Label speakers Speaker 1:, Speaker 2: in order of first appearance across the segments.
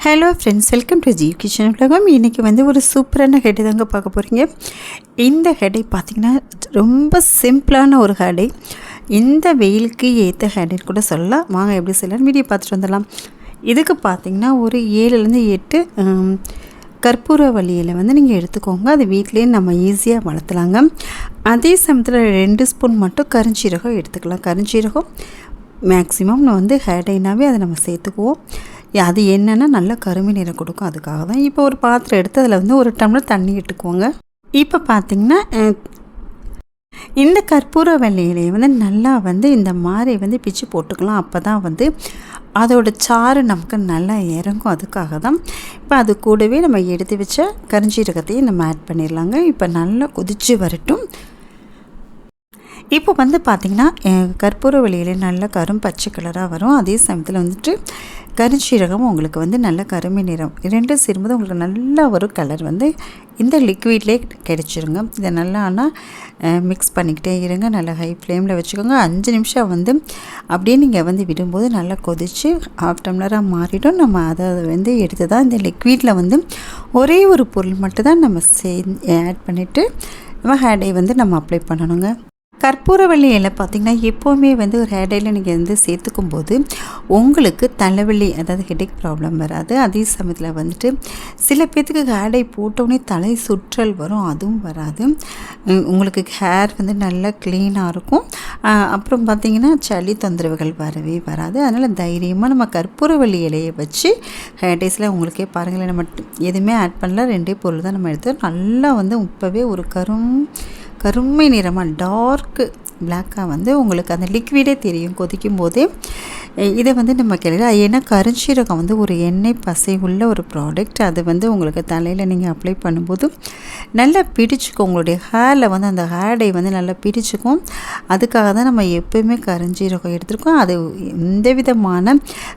Speaker 1: Hello friends, welcome to Jeev kitchen உலகம். இன்றைக்கி வந்து ஒரு சூப்பரான ஹெடை தாங்க பார்க்க போகிறீங்க. இந்த ஹெடை பார்த்திங்கன்னா ரொம்ப சிம்பிளான ஒரு ஹெடை. இந்த வெயிலுக்கு ஏற்ற ஹெடைன்னு கூட சொல்லலாம். வாங்க எப்படி சொல்லலாம் வீடியோ பார்த்துட்டு வந்துடலாம். இதுக்கு பார்த்திங்கன்னா ஒரு 7லேருந்து 8 கற்பூரவள்ளி இலை வந்து நீங்கள் எடுத்துக்கோங்க. அது வீட்டிலேயே நம்ம ஈஸியாக வளர்த்தலாங்க. அதே சமயத்தில் 2 ஸ்பூன் மட்டும் கருஞ்சீரகம் எடுத்துக்கலாம். கருஞ்சீரகம் மேக்ஸிமம் வந்து ஹேடைனாவே அதை நம்ம சேர்த்துக்குவோம். அது என்னென்னா நல்லா கருமை நிறம் கொடுக்கும். அதுக்காக தான். இப்போ ஒரு பாத்திரம் எடுத்து அதில் வந்து 1 டம்ளர் தண்ணி இட்டுக்குவோங்க. இப்போ பார்த்திங்கன்னா இந்த கற்பூரவள்ளி இலையை வந்து நல்லா வந்து இந்த மாதிரி வந்து பிச்சு போட்டுக்கலாம். அப்போ தான் வந்து அதோட சாறு நமக்கு நல்லா இறங்கும். அதுக்காக தான். இப்போ அது கூடவே நம்ம எடுத்து வச்ச கருஞ்சீரகத்தையும் நம்ம ஆட் பண்ணிடலாங்க. இப்போ நல்லா கொதித்து வரட்டும். இப்போ வந்து பார்த்திங்கன்னா கற்பூரவள்ளியில நல்ல பச்சை கலராக வரும். அதே சமயத்தில் வந்துட்டு கருஞ்சீரகம் உங்களுக்கு வந்து நல்ல கருமை நிறம் 2 சேரும்போது உங்களுக்கு நல்ல ஒரு கலர் வந்து இந்த லிக்விட்லேயே கிடைச்சிருங்க. இதை நல்லா ஆனால் மிக்ஸ் பண்ணிக்கிட்டே இருங்க. நல்லா ஹை ஃப்ளேமில் வச்சுக்கோங்க. 5 நிமிஷம் வந்து அப்படியே நீங்கள் வந்து விடும்போது நல்லா கொதித்து ஹாஃப் டம்ளராக மாறிடும். நம்ம அதை வந்து எடுத்து தான் இந்த லிக்விடில் வந்து ஒரே ஒரு பொருள் மட்டும் தான் நம்ம ஆட் பண்ணிவிட்டு நம்ம ஹேடை வந்து நம்ம அப்ளை பண்ணணுங்க. கற்பூரவள்ளி இலை பார்த்திங்கன்னா எப்போவுமே வந்து ஒரு ஹேடையில் நீங்கள் வந்து சேர்த்துக்கும் போது உங்களுக்கு தலைவலி, அதாவது ஹெடேக் ப்ராப்ளம் வராது. அதே சமயத்தில் வந்துட்டு சில பேர்த்துக்கு ஹேடை போட்டோடனே தலை சுற்றல் வரும், அதுவும் வராது. உங்களுக்கு ஹேர் வந்து நல்லா க்ளீனாக இருக்கும். அப்புறம் பார்த்திங்கன்னா சளி தொந்தரவுகள் வரவே வராது. அதனால் தைரியமாக நம்ம கற்பூரவள்ளி இலையை வச்சு ஹேடைஸில் உங்களுக்கே பாருங்களேன், நம்ம எதுவுமே ஆட் பண்ணல, 2 பொருள் தான் நம்ம எடுத்து நல்லா வந்து இப்போவே ஒரு கருமை நிறமாக டார்க்கு பிளாக்காக வந்து உங்களுக்கு அந்த லிக்விடே தெரியும் கொதிக்கும் போதே. இதை வந்து நம்ம கிடையாது. ஏன்னா கருஞ்சீரகம் வந்து ஒரு எண்ணெய் பசை உள்ள ஒரு ப்ராடக்ட். அது வந்து உங்களுக்கு தலையில் நீங்கள் அப்ளை பண்ணும்போது நல்லா பிடிச்சிக்கும். உங்களுடைய ஹேரில் வந்து அந்த ஹேடை வந்து நல்லா பிடிச்சிக்கும். அதுக்காக தான் நம்ம எப்போயுமே கருஞ்சீரகம் எடுத்துருக்கோம். அது எந்த விதமான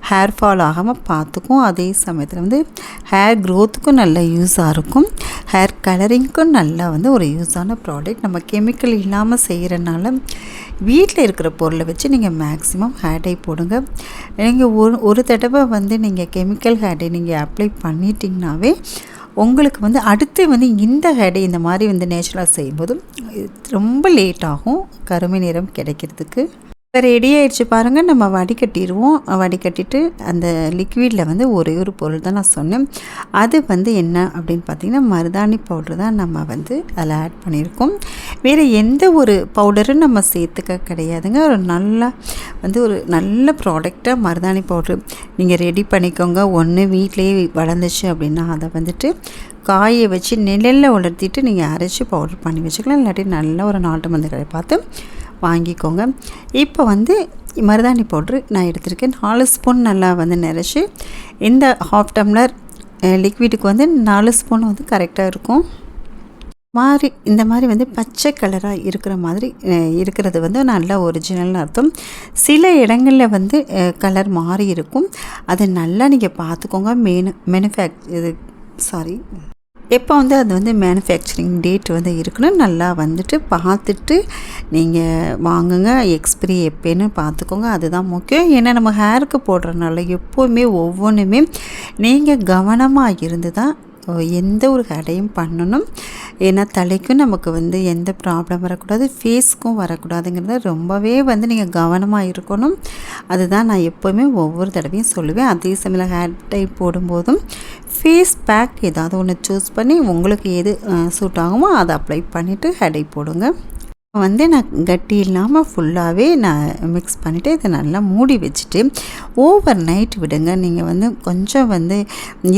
Speaker 1: ஹேர் ஃபால் ஆகாமல் பார்த்துக்கும். அதே சமயத்தில் வந்து ஹேர் க்ரோத்துக்கும் நல்லா யூஸாக இருக்கும். ஹேர் கலரிங்க்கும் நல்லா வந்து ஒரு யூஸான ப்ராடக்ட். நம்ம கெமிக்கல் இல்லாமல் செய்கிறனால வீட்டில் இருக்கிற பொருளை வச்சு நீங்கள் மேக்ஸிமம் ஹேடை போடுங்க. நீங்கள் ஒரு தடவை வந்து நீங்கள் கெமிக்கல் ஹேடை நீங்கள் அப்ளை பண்ணிட்டீங்கனாவே உங்களுக்கு வந்து அடுத்து வந்து இந்த ஹேடை இந்த மாதிரி வந்து நேச்சுரலாக செய்யும்போது ரொம்ப லேட் ஆகும் கருமை நிறம் கிடைக்கிறதுக்கு. ரெடி ஆகிடுச்சு பாருங்கள். நம்ம வடிகட்டிடுவோம். வடிகட்டிட்டு அந்த லிக்விடில் வந்து ஒரே ஒரு பொருள் தான் நான் சொன்னேன். அது வந்து என்ன அப்படின்னு பார்த்திங்கன்னா மருதாணி பவுட்ரு தான் நம்ம வந்து அதில் ஆட் பண்ணியிருக்கோம். வேறு எந்த ஒரு பவுடரும் நம்ம சேர்த்துக்க கிடையாதுங்க. ஒரு நல்ல ப்ராடக்டாக மருதாணி பவுட்ரு நீங்கள் ரெடி பண்ணிக்கோங்க. ஒன்று வீட்டிலேயே வளர்ந்துச்சு அப்படின்னா அதை வந்துட்டு காயை வச்சு நிழலில் உலர்த்திட்டு நீங்கள் அரைச்சி பவுடர் பண்ணி வச்சுக்கலாம். இல்லாட்டி நல்ல ஒரு நாட்டு மருந்து கடை பார்த்து வாங்கிக்கோங்க. இப்போ வந்து மருதாணி பவுட்ரு நான் எடுத்திருக்கேன். 4 ஸ்பூன் நல்லா வந்து நிறச்சி இந்த ஹாஃப் டம்ளர் லிக்விடுக்கு வந்து 4 ஸ்பூன் வந்து கரெக்டாக இருக்கும். இந்த மாதிரி வந்து பச்சை கலராக இருக்கிற மாதிரி இருக்கிறது வந்து நல்ல ஒரிஜினல்னு அர்த்தம். சில இடங்களில் வந்து கலர் மாறி இருக்கும். அதை நல்லா நீங்கள் பார்த்துக்கோங்க. எப்போ வந்து அது வந்து மேனுஃபேக்சரிங் டேட் வந்து இருக்குன்னு நல்லா வந்துட்டு பார்த்துட்டு நீங்கள் வாங்குங்க. எக்ஸ்பிரி எப்போன்னு பார்த்துக்கோங்க. அதுதான் முக்கியம். ஏன்னா நம்ம ஹேருக்கு போடுறதுனால எப்போவுமே ஒவ்வொன்றுமே நீங்கள் கவனமாக இருந்து தான் எந்த ஒரு ஹேடையும் பண்ணணும். ஏன்னா தலைக்கும் நமக்கு வந்து எந்த ப்ராப்ளம் வரக்கூடாது, ஃபேஸ்க்கும் வரக்கூடாதுங்கிறத ரொம்பவே வந்து நீங்கள் கவனமாக இருக்கணும். அதுதான் நான் எப்போவுமே ஒவ்வொரு தடவையும் சொல்லுவேன். அதே சமயம் ஹேடை போடும்போதும் ஃபேஸ் பேக் ஏதாவது ஒன்று சூஸ் பண்ணி உங்களுக்கு எது சூட் ஆகுமோ அதை அப்ளை பண்ணிவிட்டு ஹேடை போடுங்க. வந்து நான் கட்டி இல்லாமல் ஃபுல்லாகவே நான் மிக்ஸ் பண்ணிவிட்டு இதை நல்லா மூடி வச்சுட்டு ஓவர் நைட் விடுங்க. நீங்கள் வந்து கொஞ்சம் வந்து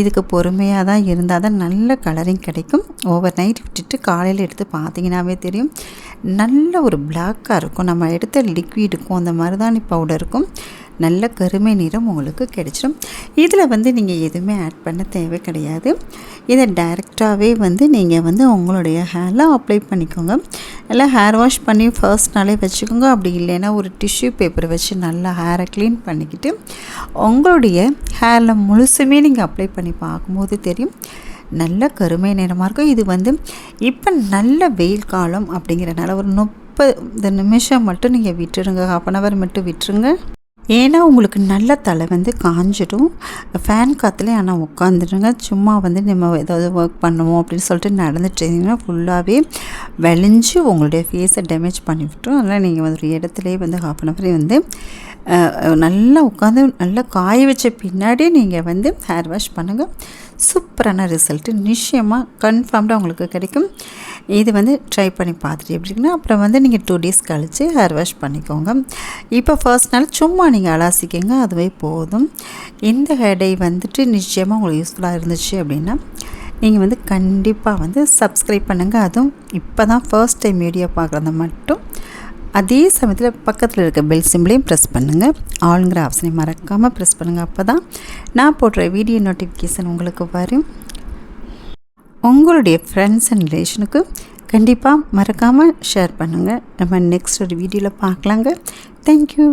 Speaker 1: இதுக்கு பொறுமையாக தான் இருந்தால் தான் நல்ல கலரிங் கிடைக்கும். ஓவர் நைட் விட்டுட்டு காலையில் எடுத்து பார்த்தீங்கன்னாவே தெரியும் நல்ல ஒரு பிளாக்காக இருக்கும். நம்ம எடுத்த லிக்விடுக்கும் அந்த மருதாணி பவுடருக்கும் நல்ல கருமை நிறம் உங்களுக்கு கிடைச்சிடும். இதில் வந்து நீங்கள் எதுவுமே ஆட் பண்ண தேவை கிடையாது. இதை டைரெக்டாகவே வந்து நீங்கள் வந்து உங்களுடைய ஹேரில் அப்ளை பண்ணிக்கோங்க. நல்லா ஹேர் வாஷ் பண்ணி ஃபர்ஸ்ட் நாளே வச்சுக்கோங்க. அப்படி இல்லைன்னா ஒரு டிஷ்யூ பேப்பரை வச்சு நல்லா ஹேரை க்ளீன் பண்ணிக்கிட்டு உங்களுடைய ஹேரில் முழுசுமே நீங்கள் அப்ளை பண்ணி பார்க்கும்போது தெரியும் நல்ல கருமை நிறமாக இருக்கும். இது வந்து இப்போ நல்ல வெயில் காலம் அப்படிங்கிறனால ஒரு 30 நிமிஷம் மட்டும் நீங்கள் விட்டுருங்க. 1/2 மட்டும் விட்டுருங்க. ஏன்னா உங்களுக்கு நல்ல தலை வந்து காஞ்சிடும். ஃபேன் காற்றுலேயே ஆனால் உட்காந்துடுங்க. சும்மா வந்து நம்ம ஏதாவது ஒர்க் பண்ணுவோம் அப்படின்னு சொல்லிட்டு நடந்துட்டு இருந்தீங்கன்னா ஃபுல்லாகவே வலிஞ்சு உங்களுடைய ஃபேஸை டேமேஜ் பண்ணி விட்டுரும். அதனால் நீங்கள் வந்து ஒரு இடத்துலையே வந்து 1/2 hour வந்து நல்லா உட்காந்து நல்லா காய வச்ச பின்னாடி நீங்கள் வந்து ஹேர் வாஷ் பண்ணுங்கள். சூப்பரான ரிசல்ட்டு நிச்சயமாக கன்ஃபார்ம்டாக உங்களுக்கு கிடைக்கும். இது வந்து ட்ரை பண்ணி பார்த்துட்டு எப்படி இருக்குன்னா அப்புறம் வந்து நீங்கள் 2 days கழித்து ஹேர் வாஷ் பண்ணிக்கோங்க. இப்போ ஃபர்ஸ்ட் நாள் சும்மா நீங்கள் அலாசிக்கங்க, அதுவே போதும். இந்த ஹேர் டை வந்துட்டு நிச்சயமாக உங்களுக்கு யூஸ்ஃபுல்லாக இருந்துச்சு அப்படின்னா நீங்கள் வந்து கண்டிப்பாக வந்து சப்ஸ்கிரைப் பண்ணுங்கள். அதுவும் இப்போ தான் ஃபர்ஸ்ட் டைம் வீடியோ பார்க்குறத மட்டும். அதே சமயத்தில் பக்கத்தில் இருக்க பெல் சிம்பிளையும் ப்ரெஸ் பண்ணுங்கள். ஆளுங்கிற ஆப்ஷனை மறக்காமல் ப்ரெஸ் பண்ணுங்கள். அப்போ தான் நான் போடுற வீடியோ நோட்டிஃபிகேஷன் உங்களுக்கு வரும். உங்களுடைய ஃப்ரெண்ட்ஸ் அண்ட் ரிலேஷனுக்கு கண்டிப்பாக மறக்காமல் ஷேர் பண்ணுங்கள். நம்ம நெக்ஸ்ட் ஒரு வீடியோவில் பார்க்கலாங்க. தேங்க்யூ.